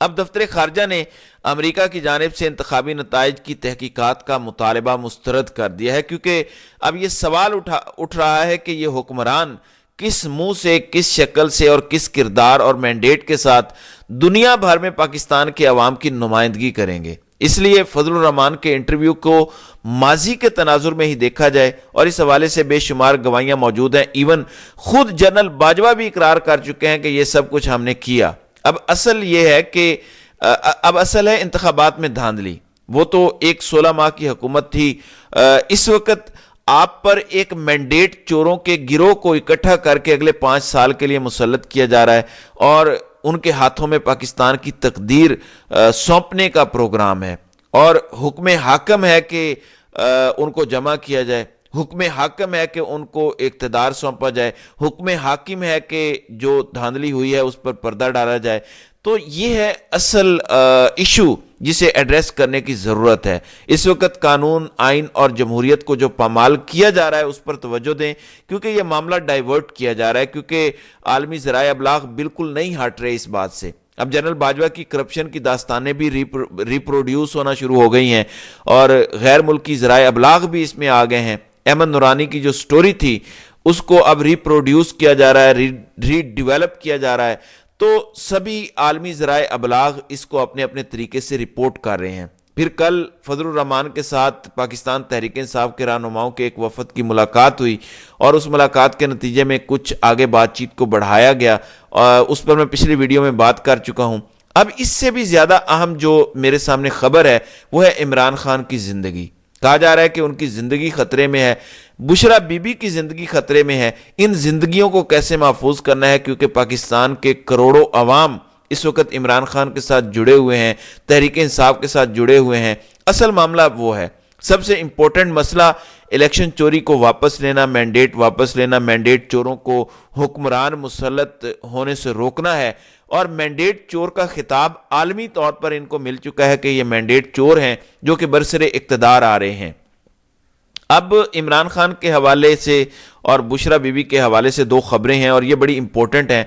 اب دفتر خارجہ نے امریکہ کی جانب سے انتخابی نتائج کی تحقیقات کا مطالبہ مسترد کر دیا ہے، کیونکہ اب یہ سوال اٹھ رہا ہے کہ یہ حکمران کس منہ سے، کس شکل سے اور کس کردار اور مینڈیٹ کے ساتھ دنیا بھر میں پاکستان کے عوام کی نمائندگی کریں گے۔ اس لیے فضل الرحمان کے انٹرویو کو ماضی کے تناظر میں ہی دیکھا جائے، اور اس حوالے سے بے شمار گواہیاں موجود ہیں۔ ایون خود جنرل باجوہ بھی اقرار کر چکے ہیں کہ یہ سب کچھ ہم نے کیا۔ اب اصل یہ ہے کہ اب اصل ہے انتخابات میں دھاندلی۔ وہ تو ایک 16 ماہ کی حکومت تھی، اس وقت آپ پر ایک مینڈیٹ چوروں کے گروہ کو اکٹھا کر کے اگلے 5 سال کے لیے مسلط کیا جا رہا ہے، اور ان کے ہاتھوں میں پاکستان کی تقدیر سونپنے کا پروگرام ہے، اور حکم حاکم ہے کہ ان کو جمع کیا جائے، حکم حاکم ہے کہ ان کو اقتدار سونپا جائے، حکم حاکم ہے کہ جو دھاندلی ہوئی ہے اس پر پردہ ڈالا جائے۔ تو یہ ہے اصل ایشو جسے ایڈریس کرنے کی ضرورت ہے۔ اس وقت قانون، آئین اور جمہوریت کو جو پامال کیا جا رہا ہے اس پر توجہ دیں، کیونکہ یہ معاملہ ڈائیورٹ کیا جا رہا ہے، کیونکہ عالمی ذرائع ابلاغ بالکل نہیں ہٹ رہے اس بات سے۔ اب جنرل باجوہ کی کرپشن کی داستانیں بھی ریپروڈیوس ہونا شروع ہو گئی ہیں، اور غیر ملکی ذرائع ابلاغ بھی اس میں آ گئے ہیں۔ احمد نورانی کی جو سٹوری تھی اس کو اب ریپروڈیوس کیا جا رہا ہے، ری ڈیولپ کیا جا رہا ہے، تو سبھی عالمی ذرائع ابلاغ اس کو اپنے اپنے طریقے سے رپورٹ کر رہے ہیں۔ پھر کل فضل الرحمان کے ساتھ پاکستان تحریک انصاف کے رہنماؤں کے ایک وفد کی ملاقات ہوئی، اور اس ملاقات کے نتیجے میں کچھ آگے بات چیت کو بڑھایا گیا، اس پر میں پچھلی ویڈیو میں بات کر چکا ہوں۔ اب اس سے بھی زیادہ اہم جو میرے سامنے خبر ہے وہ ہے عمران خان کی زندگی۔ کہا جا رہا ہے کہ ان کی زندگی خطرے میں ہے، بشرا بی بی کی زندگی خطرے میں ہے۔ ان زندگیوں کو کیسے محفوظ کرنا ہے، کیونکہ پاکستان کے کروڑوں عوام اس وقت عمران خان کے ساتھ جڑے ہوئے ہیں، تحریک انصاف کے ساتھ جڑے ہوئے ہیں۔ اصل معاملہ وہ ہے، سب سے امپورٹنٹ مسئلہ الیکشن چوری کو واپس لینا، مینڈیٹ واپس لینا، مینڈیٹ چوروں کو حکمران مسلط ہونے سے روکنا ہے، اور مینڈیٹ چور کا خطاب عالمی طور پر ان کو مل چکا ہے کہ یہ مینڈیٹ چور ہیں جو کہ برسر اقتدار آ رہے ہیں۔ اب عمران خان کے حوالے سے اور بشرا بی بی کے حوالے سے 2 خبریں ہیں، اور یہ بڑی امپورٹنٹ ہیں۔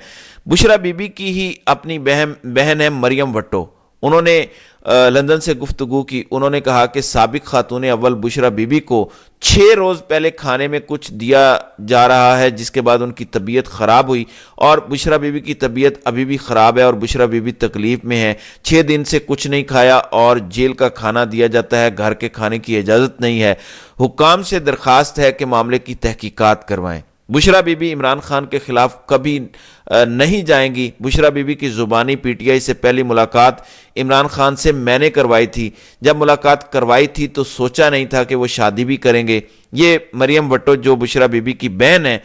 بشرا بی بی کی ہی اپنی بہن ہے مریم وٹو، انہوں نے لندن سے گفتگو کی۔ انہوں نے کہا کہ سابق خاتون اول بشرا بی بی کو 6 روز پہلے کھانے میں کچھ دیا جا رہا ہے، جس کے بعد ان کی طبیعت خراب ہوئی، اور بشرا بی بی کی طبیعت ابھی بھی خراب ہے، اور بشرا بی بی تکلیف میں ہے۔ 6 دن سے کچھ نہیں کھایا، اور جیل کا کھانا دیا جاتا ہے، گھر کے کھانے کی اجازت نہیں ہے۔ حکام سے درخواست ہے کہ معاملے کی تحقیقات کروائیں۔ بشرا بی بی عمران خان کے خلاف کبھی نہیں جائیں گی۔ بشرا بی بی کی زبانی پی ٹی آئی سے پہلی ملاقات عمران خان سے میں نے کروائی تھی۔ جب ملاقات کروائی تھی تو سوچا نہیں تھا کہ وہ شادی بھی کریں گے۔ یہ مریم وٹو جو بشرا بی بی کی بہن ہے،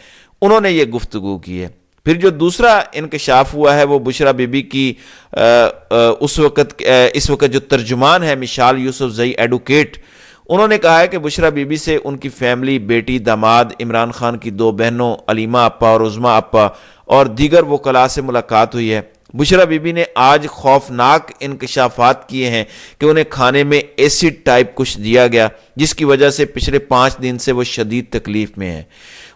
انہوں نے یہ گفتگو کی ہے۔ پھر جو دوسرا انکشاف ہوا ہے وہ بشرا بی بی کی اس وقت جو ترجمان ہے مشال یوسف زئی ایڈوکیٹ، انہوں نے کہا ہے کہ بشرا بی بی سے ان کی فیملی، بیٹی، داماد، عمران خان کی 2 بہنوں علیمہ آپا اور عظمیٰ آپا اور دیگر وکلاء سے ملاقات ہوئی ہے۔ بشرا بی بی نے آج خوفناک انکشافات کیے ہیں کہ انہیں کھانے میں ایسڈ ٹائپ کچھ دیا گیا، جس کی وجہ سے پچھلے 5 دن سے وہ شدید تکلیف میں ہیں۔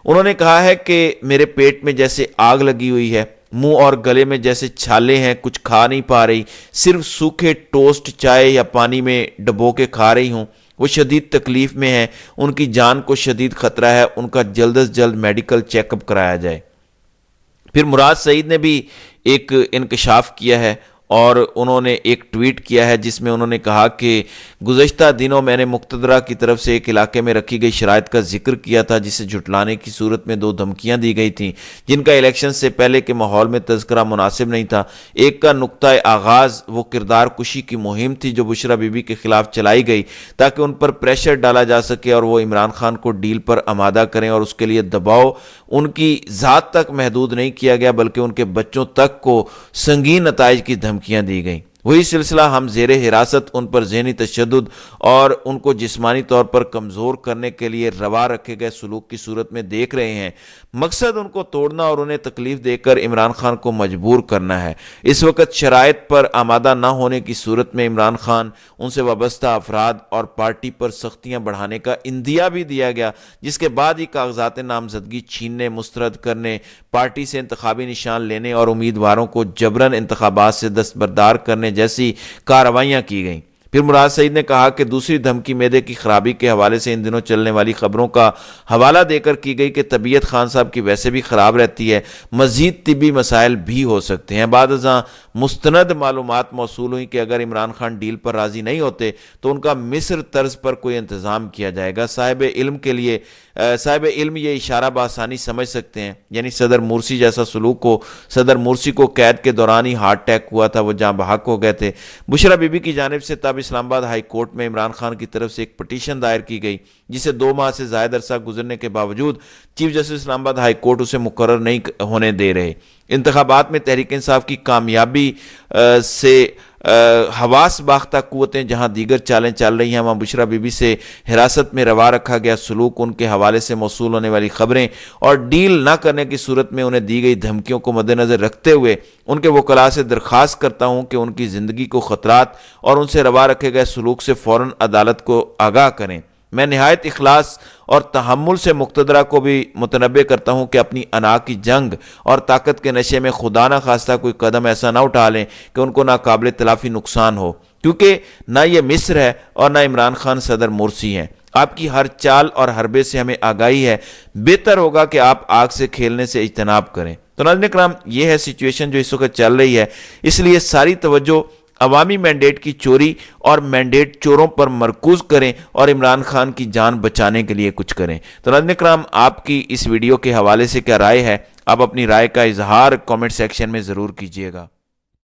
انہوں نے کہا ہے کہ میرے پیٹ میں جیسے آگ لگی ہوئی ہے، منہ اور گلے میں جیسے چھالے ہیں، کچھ کھا نہیں پا رہی، صرف سوکھے ٹوسٹ چائے یا پانی میں ڈبو کے کھا رہی ہوں۔ وہ شدید تکلیف میں ہیں، ان کی جان کو شدید خطرہ ہے، ان کا جلد از جلد میڈیکل چیک اپ کرایا جائے۔ پھر مراد سعید نے بھی ایک انکشاف کیا ہے، اور انہوں نے ایک ٹویٹ کیا ہے جس میں انہوں نے کہا کہ گزشتہ دنوں میں نے مقتدرہ کی طرف سے ایک علاقے میں رکھی گئی شرائط کا ذکر کیا تھا، جسے جھٹلانے کی صورت میں 2 دھمکیاں دی گئی تھیں، جن کا الیکشن سے پہلے کے ماحول میں تذکرہ مناسب نہیں تھا۔ ایک کا نقطہ آغاز وہ کردار کشی کی مہم تھی جو بشرا بی بی کے خلاف چلائی گئی تاکہ ان پر پریشر ڈالا جا سکے اور وہ عمران خان کو ڈیل پر آمادہ کریں، اور اس کے لیے دباؤ ان کی ذات تک محدود نہیں کیا گیا بلکہ ان کے بچوں تک کو سنگین نتائج کی دھمکیاں دی گئیں۔ وہی سلسلہ ہم زیر حراست ان پر ذہنی تشدد اور ان کو جسمانی طور پر کمزور کرنے کے لیے روا رکھے گئے سلوک کی صورت میں دیکھ رہے ہیں۔ مقصد ان کو توڑنا اور انہیں تکلیف دے کر عمران خان کو مجبور کرنا ہے۔ اس وقت شرائط پر آمادہ نہ ہونے کی صورت میں عمران خان، ان سے وابستہ افراد اور پارٹی پر سختیاں بڑھانے کا اندیا بھی دیا گیا، جس کے بعد ہی کاغذات نامزدگی چھیننے، مسترد کرنے، پارٹی سے انتخابی نشان لینے اور امیدواروں کو جبراً انتخابات سے دستبردار کرنے کرنے جیسی کارروائیاں کی گئیں۔ پھر مراد سعید نے کہا کہ دوسری دھمکی معدے کی خرابی کے حوالے سے ان دنوں چلنے والی خبروں کا حوالہ دے کر کی گئی کہ طبیعت خان صاحب کی ویسے بھی خراب رہتی ہے، مزید طبی مسائل بھی ہو سکتے ہیں۔ بعد ازاں مستند معلومات موصول ہوئی کہ اگر عمران خان ڈیل پر راضی نہیں ہوتے تو ان کا مصر طرز پر کوئی انتظام کیا جائے گا۔ صاحب علم یہ اشارہ بآسانی سمجھ سکتے ہیں، یعنی صدر مرسی جیسا سلوک ہو۔ صدر مرسی کو قید کے دوران ہی ہارٹ اٹیک ہوا تھا، وہ جاں بحق ہو گئے تھے۔ بشرا بی بی کی جانب سے تب اسلام آباد ہائی کورٹ میں عمران خان کی طرف سے ایک پٹیشن دائر کی گئی، جسے 2 ماہ سے زائد عرصہ گزرنے کے باوجود چیف جسٹس اسلام آباد ہائی کورٹ اسے مقرر نہیں ہونے دے رہے۔ انتخابات میں تحریک انصاف کی کامیابی سے حواس باختہ قوتیں جہاں دیگر چالیں چل رہی ہیں، وہاں بشرا بی بی سے حراست میں روا رکھا گیا سلوک، ان کے حوالے سے موصول ہونے والی خبریں اور ڈیل نہ کرنے کی صورت میں انہیں دی گئی دھمکیوں کو مد نظر رکھتے ہوئے ان کے وکلاء سے درخواست کرتا ہوں کہ ان کی زندگی کو خطرات اور ان سے روا رکھے گئے سلوک سے فوراً عدالت کو آگاہ کریں۔ میں نہایت اخلاص اور تحمل سے مقتدرہ کو بھی متنبہ کرتا ہوں کہ اپنی انا کی جنگ اور طاقت کے نشے میں خدا نہ خواستہ کوئی قدم ایسا نہ اٹھا لیں کہ ان کو ناقابل تلافی نقصان ہو، کیونکہ نہ یہ مصر ہے اور نہ عمران خان صدر مرسی ہیں۔ آپ کی ہر چال اور حربے سے ہمیں آگاہی ہے، بہتر ہوگا کہ آپ آگ سے کھیلنے سے اجتناب کریں۔ تو ناظرین کرام، یہ ہے سچویشن جو اس وقت چل رہی ہے، اس لیے ساری توجہ عوامی مینڈیٹ کی چوری اور مینڈیٹ چوروں پر مرکوز کریں اور عمران خان کی جان بچانے کے لیے کچھ کریں۔ تو ناظرین کرام، آپ کی اس ویڈیو کے حوالے سے کیا رائے ہے؟ آپ اپنی رائے کا اظہار کامنٹ سیکشن میں ضرور کیجیے گا۔